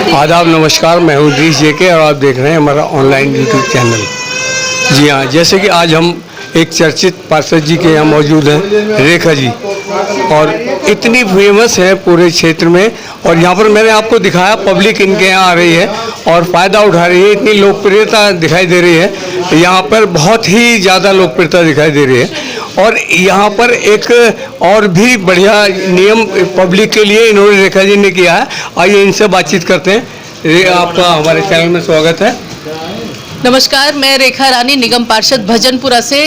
आदाब, नमस्कार। मैं हूं दीश जेके और आप देख रहे हैं हमारा ऑनलाइन यूट्यूब चैनल। जी हाँ, जैसे कि आज हम एक चर्चित पार्षद जी के यहाँ मौजूद हैं, रेखा जी, और इतनी फेमस है पूरे क्षेत्र में। और यहाँ पर मैंने आपको दिखाया, पब्लिक इनके यहाँ आ रही है और फ़ायदा उठा रही है। इतनी लोकप्रियता दिखाई दे रही है, यहाँ पर बहुत ही ज़्यादा लोकप्रियता दिखाई दे रही है। और यहाँ पर एक और भी बढ़िया नियम पब्लिक के लिए इन्होंने रेखा जी ने किया है। आइए इनसे बातचीत करते हैं। आपका हमारे चैनल में स्वागत है। नमस्कार, मैं रेखा रानी, निगम पार्षद भजनपुरा से।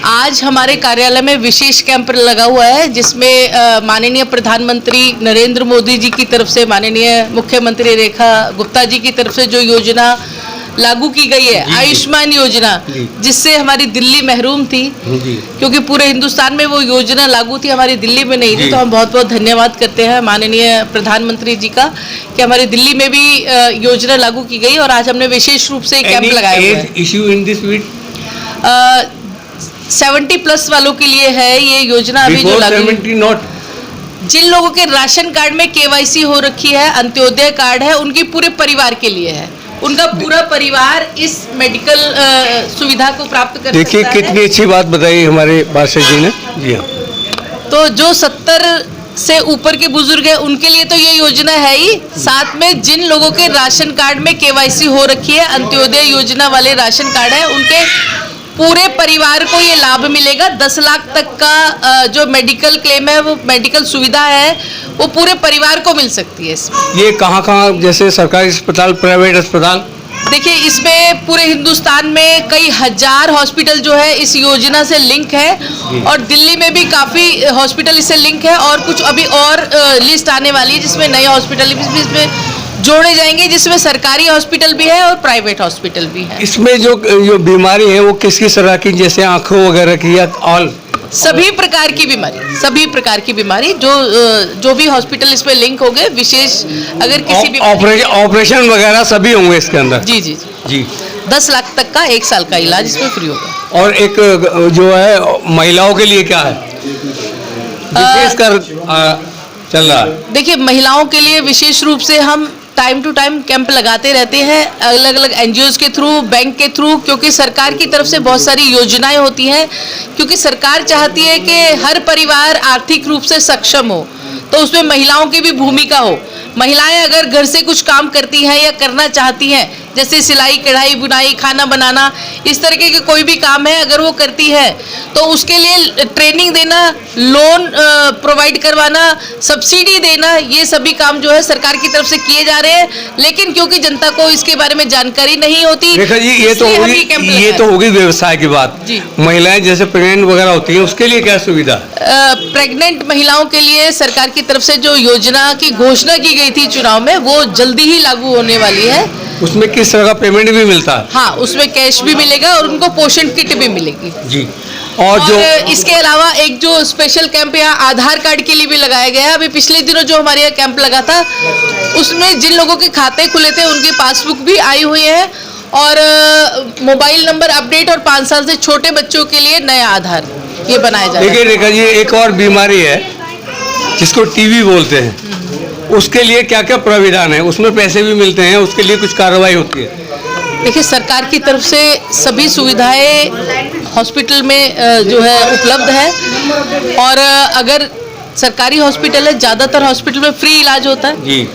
आज हमारे कार्यालय में विशेष कैंप लगा हुआ है, जिसमें माननीय प्रधानमंत्री नरेंद्र मोदी जी की तरफ से, माननीय मुख्यमंत्री रेखा गुप्ता जी की तरफ से जो योजना लागू की गई है, आयुष्मान योजना, जिससे हमारी दिल्ली महरूम थी, क्योंकि पूरे हिंदुस्तान में वो योजना लागू थी, हमारी दिल्ली में नहीं थी। तो हम बहुत बहुत धन्यवाद करते हैं माननीय प्रधानमंत्री जी का कि हमारी दिल्ली में भी योजना लागू की गई। और आज हमने विशेष रूप से कैंप लगाया हुआ है। इश्यू इन दिस वीक 70+ वालों के लिए है ये योजना। अभी जो लागू, जिन लोगों के राशन कार्ड में KYC हो रखी है, अंत्योदय कार्ड है, उनकी पूरे परिवार के लिए है। उनका पूरा परिवार इस मेडिकल सुविधा को प्राप्त कर सकता है। देखिए कितनी अच्छी बात बताई हमारे पार्षद जी ने। जी हाँ, तो जो 70 से ऊपर के बुजुर्ग हैं, उनके लिए तो ये योजना है ही। साथ में जिन लोगों के राशन कार्ड में KYC हो रखी है, अंत्योदय योजना वाले राशन कार्ड है, उनके पूरे परिवार को ये लाभ मिलेगा। 10 लाख तक का जो मेडिकल क्लेम है, वो मेडिकल सुविधा है, वो पूरे परिवार को मिल सकती है इसमें। ये कहाँ जैसे सरकारी अस्पताल, प्राइवेट अस्पताल? देखिए, इसमें पूरे हिंदुस्तान में कई हजार हॉस्पिटल जो है इस योजना से लिंक है, और दिल्ली में भी काफ़ी हॉस्पिटल इससे लिंक है। और कुछ अभी और लिस्ट आने वाली है, जिसमें नए हॉस्पिटल भी इसमें जोड़े जाएंगे, जिसमें सरकारी हॉस्पिटल भी है और प्राइवेट हॉस्पिटल भी है। इसमें जो बीमारी है वो किस किस तरह की, जैसे आंखों वगैरह की, या ऑल? सभी प्रकार की बीमारी, सभी प्रकार की बीमारी, जो भी हॉस्पिटल इसमें लिंक हो गए, विशेष अगर किसी भी ऑपरेशन वगैरह सभी होंगे इसके अंदर? जी जी जी। 10 लाख तक का 1 साल का इलाज इसमें फ्री होगा। और एक जो है महिलाओं के लिए क्या है विशेषकर चल रहा है? देखिए, महिलाओं के लिए विशेष रूप से हम टाइम टू टाइम कैंप लगाते रहते हैं, अलग अलग NGOs के थ्रू, बैंक के थ्रू, क्योंकि सरकार की तरफ से बहुत सारी योजनाएं होती हैं। क्योंकि सरकार चाहती है कि हर परिवार आर्थिक रूप से सक्षम हो, तो उसमें महिलाओं की भी भूमिका हो। महिलाएं अगर घर से कुछ काम करती हैं या करना चाहती हैं, जैसे सिलाई, कढ़ाई, बुनाई, खाना बनाना, इस तरीके के कोई भी काम है, अगर वो करती है, तो उसके लिए ट्रेनिंग देना, लोन प्रोवाइड करवाना, सब्सिडी देना, ये सभी काम जो है सरकार की तरफ से किए जा रहे हैं। लेकिन क्योंकि जनता को इसके बारे में जानकारी नहीं होती, देखा जी, ये तो होगी व्यवसाय की बात। महिलाएं जैसे प्रेग्नेंट वगैरह होती हैं, उसके लिए क्या सुविधा? प्रेग्नेंट महिलाओं के लिए सरकार की तरफ से जो योजना की घोषणा की गई थी चुनाव में, वो जल्दी ही लागू होने वाली है। उसमें किस तरह का पेमेंट भी मिलता है? हाँ, उसमें कैश भी मिलेगा और उनको पोषण किट भी मिलेगी जी। और जो इसके अलावा एक जो स्पेशल कैंप यहाँ आधार कार्ड के लिए भी लगाया गया है। अभी पिछले दिनों जो हमारे यहाँ कैंप लगा था, उसमें जिन लोगों के खाते खुले थे, उनकी पासबुक भी आई हुई है, और मोबाइल नंबर अपडेट, और 5 साल से छोटे बच्चों के लिए नया आधार ये बनाया जा रहा है। देखिए रेखा जी, एक और बीमारी है जिसको TB बोलते हैं, उसके लिए क्या क्या प्राविधान है? उसमें पैसे भी मिलते हैं, उसके लिए कुछ कार्रवाई होती है? देखिए, सरकार की तरफ से सभी सुविधाएं हॉस्पिटल में जो है उपलब्ध है। और अगर सरकारी हॉस्पिटल है, ज़्यादातर हॉस्पिटल में फ्री इलाज होता है जी।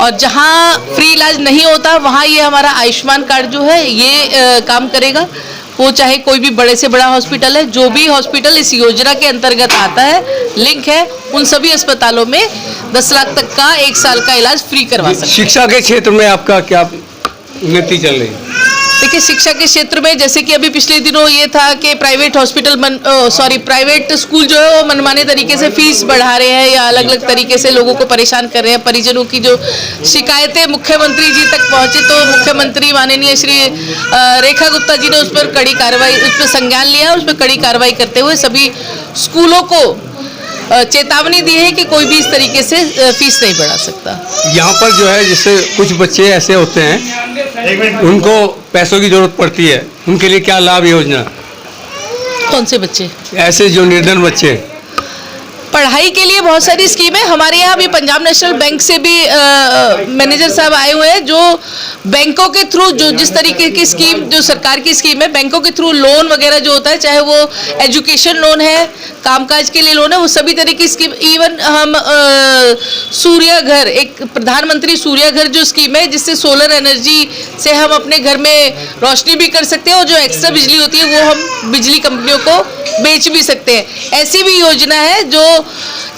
और जहाँ फ्री इलाज नहीं होता, वहाँ ये हमारा आयुष्मान कार्ड जो है ये काम करेगा। वो चाहे कोई भी बड़े से बड़ा हॉस्पिटल है, जो भी हॉस्पिटल इस योजना के अंतर्गत आता है, लिंक है, उन सभी अस्पतालों में 10 लाख तक का 1 साल का इलाज फ्री करवा सकते हैं। शिक्षा के क्षेत्र में आपका क्या उन्नति चल रही है? देखिए, शिक्षा के क्षेत्र में जैसे कि अभी पिछले दिनों ये था कि प्राइवेट स्कूल जो है वो मनमाने तरीके से फीस बढ़ा रहे हैं, या अलग अलग तरीके से लोगों को परेशान कर रहे हैं। परिजनों की जो शिकायतें मुख्यमंत्री जी तक पहुंचे, तो मुख्यमंत्री माननीय श्री रेखा गुप्ता जी ने उस पर कड़ी कार्रवाई, उस पर संज्ञान लिया, उस पर कड़ी कार्रवाई करते हुए सभी स्कूलों को चेतावनी दी है कि कोई भी इस तरीके से फीस नहीं बढ़ा सकता। यहाँ पर जो है, जैसे कुछ बच्चे ऐसे होते हैं उनको पैसों की जरूरत पड़ती है, उनके लिए क्या लाभ योजना? कौन से बच्चे? ऐसे जो निर्धन बच्चे। पढ़ाई के लिए बहुत सारी स्कीम है हमारे यहाँ भी। पंजाब नेशनल बैंक से भी मैनेजर साहब आए हुए हैं, जो बैंकों के थ्रू जो जिस तरीके की स्कीम, जो सरकार की स्कीम है, बैंकों के थ्रू लोन वगैरह जो होता है, चाहे वो एजुकेशन लोन है, कामकाज के लिए लोन है, वो सभी तरह की स्कीम। इवन हम सूर्य घर, एक प्रधानमंत्री सूर्य घर जो स्कीम है, जिससे सोलर एनर्जी से हम अपने घर में रोशनी भी कर सकते हैं, और जो एक्स्ट्रा बिजली होती है वो हम बिजली कंपनियों को बेच भी सकते हैं। ऐसी भी योजना है जो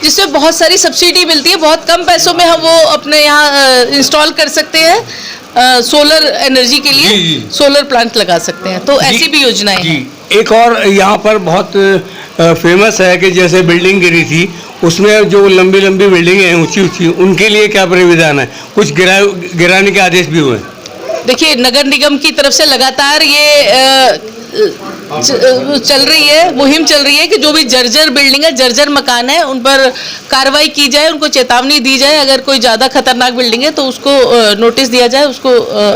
जिसमें बहुत सारी सब्सिडी मिलती है, बहुत कम पैसों में हम वो अपने यहाँ इंस्टॉल कर सकते हैं। सोलर एनर्जी के लिए सोलर प्लांट लगा सकते हैं, तो ऐसी भी योजनाएं हैं। एक और यहाँ पर बहुत फेमस है कि जैसे बिल्डिंग गिरी थी, उसमें जो लंबी लंबी बिल्डिंगें हैं ऊंची ऊंची, उनके लिए क्या प्राविधान है? कुछ गिराने के आदेश भी हुए? देखिए, नगर निगम की तरफ से लगातार ये चल रही है, मुहिम चल रही है कि जो भी जर्जर बिल्डिंग है, जर्जर मकान है, उन पर कार्रवाई की जाए, उनको चेतावनी दी जाए। अगर कोई ज़्यादा खतरनाक बिल्डिंग है तो उसको नोटिस दिया जाए, उसको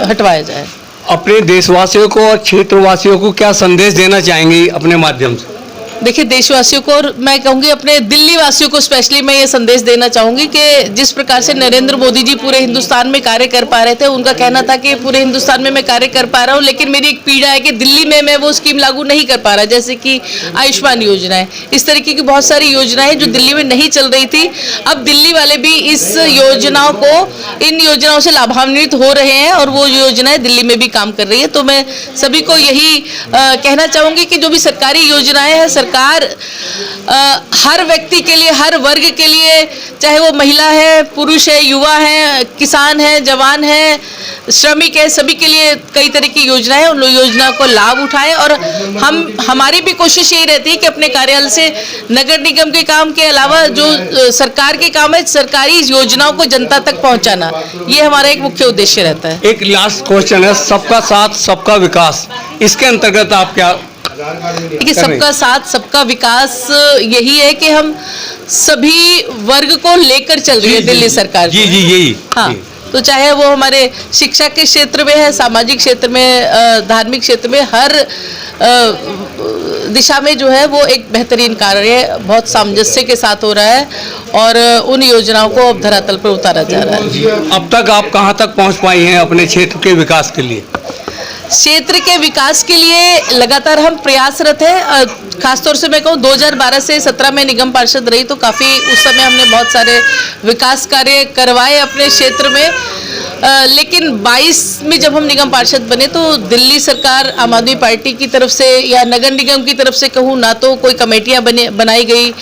हटवाया जाए। अपने देशवासियों को और क्षेत्रवासियों को क्या संदेश देना चाहेंगे अपने माध्यम से? देखिए, देशवासियों को, और मैं कहूँगी अपने दिल्ली वासियों को स्पेशली मैं ये संदेश देना चाहूँगी कि जिस प्रकार से नरेंद्र मोदी जी पूरे हिंदुस्तान में कार्य कर पा रहे थे, उनका कहना था कि पूरे हिंदुस्तान में मैं कार्य कर पा रहा हूँ, लेकिन मेरी एक पीड़ा है कि दिल्ली में मैं वो स्कीम लागू नहीं कर पा रहा, जैसे कि आयुष्मान योजना है। इस तरीके की बहुत सारी योजनाएं जो दिल्ली में नहीं चल रही थी, अब दिल्ली वाले भी इन योजनाओं से लाभान्वित हो रहे हैं, और वो योजनाएं दिल्ली में भी काम कर रही है। तो मैं सभी को यही कहना चाहूँगी कि जो भी सरकारी योजनाएं हैं, सरकार हर व्यक्ति के लिए, हर वर्ग के लिए, चाहे वो महिला है, पुरुष है, युवा है, किसान है, जवान है, श्रमिक है, सभी के लिए कई तरह की योजनाएं हैं। उन योजना को लाभ उठाएं, और हमारी भी कोशिश यही रहती है कि अपने कार्यालय से नगर निगम के काम के अलावा जो सरकार के काम है, सरकारी योजनाओं को जनता तक पहुंचाना, ये हमारा एक मुख्य उद्देश्य रहता है। एक लास्ट क्वेश्चन है, सबका साथ सबका विकास, इसके अंतर्गत आप क्या? देखिए, सबका साथ सबका विकास यही है कि हम सभी वर्ग को लेकर चल रही है दिल्ली सरकार। जी जी, यही। हाँ, तो चाहे वो हमारे शिक्षा के क्षेत्र में है, सामाजिक क्षेत्र में, धार्मिक क्षेत्र में, हर दिशा में जो है वो एक बेहतरीन कार्य बहुत सामंजस्य के साथ हो रहा है, और उन योजनाओं को अब धरातल पर उतारा जा रहा है। अब तक आप कहाँ तक पहुँच पाई हैं अपने क्षेत्र के विकास के लिए? क्षेत्र के विकास के लिए लगातार हम प्रयासरत हैं। खासतौर से मैं कहूँ 2012 से 17 में निगम पार्षद रही, तो काफ़ी उस समय हमने बहुत सारे विकास कार्य करवाए अपने क्षेत्र में। लेकिन 22 में जब हम निगम पार्षद बने तो दिल्ली सरकार आम आदमी पार्टी की तरफ से या नगर निगम की तरफ से कहूँ, ना तो कोई कमेटियाँ बनाई गई,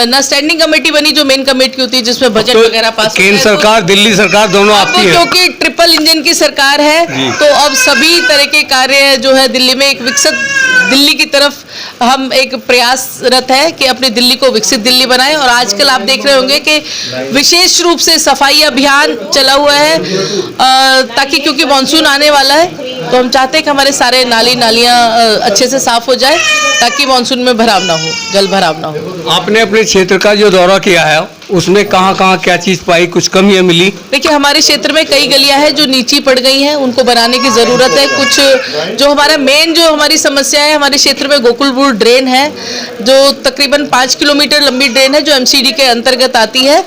ना स्टैंडिंग कमेटी बनी जो मेन कमेटी होती है जिसमें बजट वगैरह पास। केंद्र सरकार, दिल्ली सरकार दोनों आती है, क्योंकि ट्रिपल इंजन की सरकार है, तो अब सभी तरह के कार्य जो है दिल्ली में एक विकसित दिल्ली की तरफ हम एक प्रयासरत है कि अपनी दिल्ली को विकसित दिल्ली बनाएं। और आजकल आप देख रहे होंगे कि विशेष रूप से सफाई अभियान चला हुआ है, ताकि क्योंकि मानसून आने वाला है, तो हम चाहते हैं कि हमारे सारे नालियाँ अच्छे से साफ हो जाए, ताकि मानसून में भराव ना हो, जल भराव ना हो। आपने अपने क्षेत्र का जो दौरा किया है, उसमें कहाँ कहाँ क्या चीज़ पाई, कुछ कमियाँ मिली? देखिए, हमारे क्षेत्र में कई गलियां हैं जो नीची पड़ गई हैं, उनको बनाने की ज़रूरत है। कुछ जो हमारा मेन जो हमारी समस्या है, हमारे क्षेत्र में गोकुलपुर ड्रेन है, जो तकरीबन 5 किलोमीटर लंबी ड्रेन है, जो एमसीडी के अंतर्गत आती है,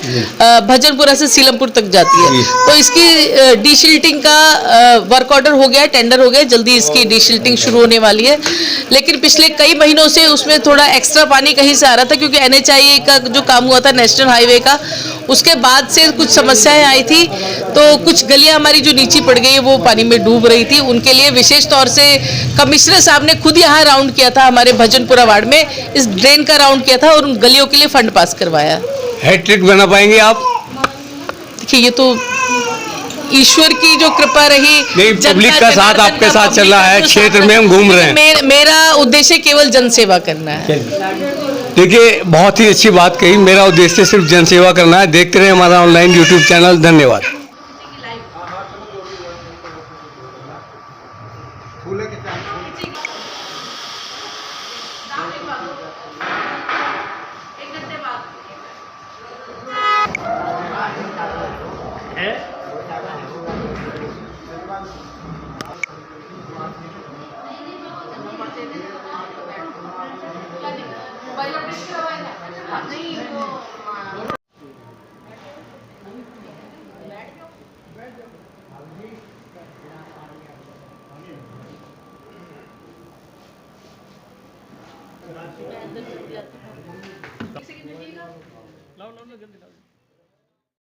भजनपुरा से सीलमपुर तक जाती है। तो इसकी डीशिल्टिंग का वर्क ऑर्डर हो गया, टेंडर हो गया, जल्दी इसकी डीशिल्टिंग शुरू होने वाली है। लेकिन पिछले कई महीनों से उसमें थोड़ा एक्स्ट्रा पानी कहीं से आ रहा था, क्योंकि NHAI का जो काम हुआ था, नेशनल हाईवे का, उसके बाद से कुछ समस्याएं आई थी, तो कुछ गलियां हमारी जो नीची पड़ गई वो पानी में डूब रही थी। उनके लिए विशेष तौर से कमिश्नर साहब ने खुद यहाँ राउंड किया था, हमारे भजनपुरा वार्ड में इस ड्रेन का राउंड किया था, और उन गलियों के लिए फंड पास करवाया। हैट्रिक बना पाएंगे आप? देखिए, ये तो ईश्वर की जो कृपा रही, पब्लिक का साथ आपके साथ चल रहा है, क्षेत्र में हम घूम रहे हैं। मेरा उद्देश्य केवल जनसेवा करना है। देखिए, बहुत ही अच्छी बात कही, मेरा उद्देश्य सिर्फ जनसेवा करना है। देखते रहे हमारा ऑनलाइन यूट्यूब चैनल। धन्यवाद। मोबाइल अपडेट करवाया था नहीं वो किसी की भेजिएगा लाओ लाओ जल्दी लाओ